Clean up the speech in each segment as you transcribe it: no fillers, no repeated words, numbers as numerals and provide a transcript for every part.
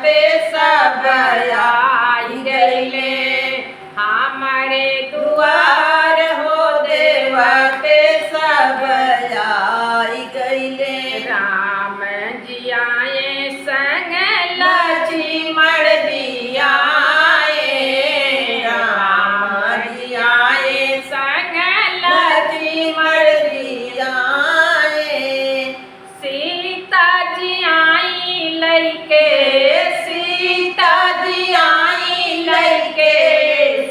देवते सब आई गईले हमारे दुआर हो देवते सब आई गईले। राम जी आए संग लक्ष्मण जी आए, राम जी आए संग लक्ष्मण जी आए। सीता जी आई लइके, सीता जी आई लइके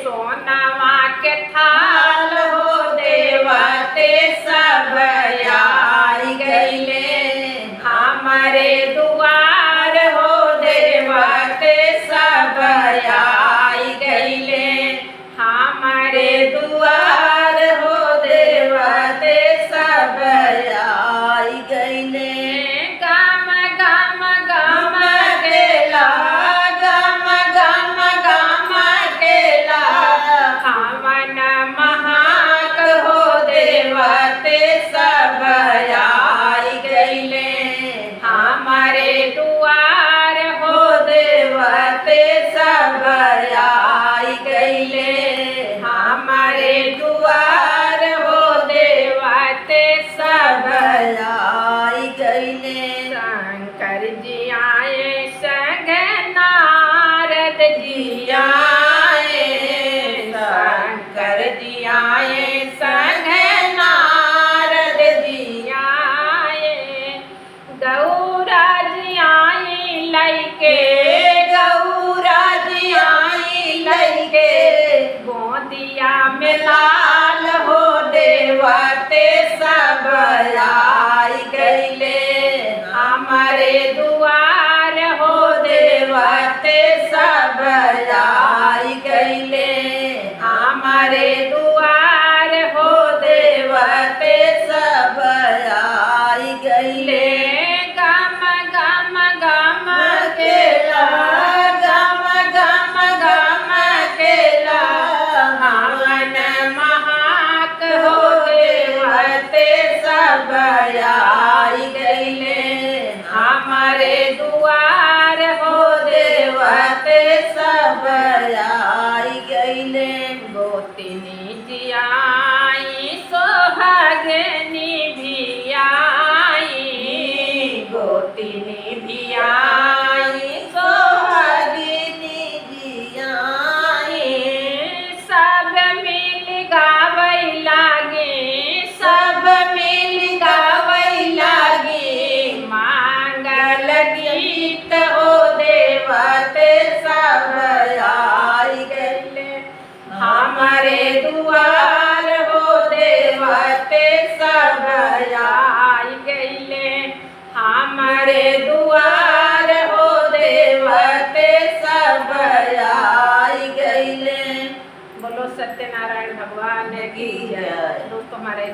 सोनवा के थाल हो देवते सब आई गईले हमारे दुआर हो देवते सब आई गईले हमारे दुआर हो देवते सब आई गईले। गम गम गम केला, गम गम गम केला हवन महाक हो देवते सब आई गईले हमारे दुआर हो देवते सब आई गईले हमारे दुआर हो देवते सब आई गईले। शंकर जी आए संग नारद जी आए, शंकर जी आए संग नारद जी आए। गौरा जी आई लइके, गौरा जी आई लइके गोदिया में लाल हो देवते सब आई गईले हमारे दुआर हो देवते सब आई गईले हमारे दुआर हो देवते सब आई गईले। गम गम गम केला, गम गम गम केला हवन महाक हो देवते सब आई गईले हमारे दुआर हो देवते सब आई गईले। गोतिनी जी आई सोहागनी भी आई, गोतिनी भी आई सोहागिनी जी आई। सब मिल गावै लागे, सब मिल गावै लागे मांगल गीत हो देवते सब आई गईले हमारे दुआर हो देवते सब आई गईले हमारे दुआर हो देवते सब आई गईले। बोलो सत्यनारायण भगवान की जय। दोस्तों हमारे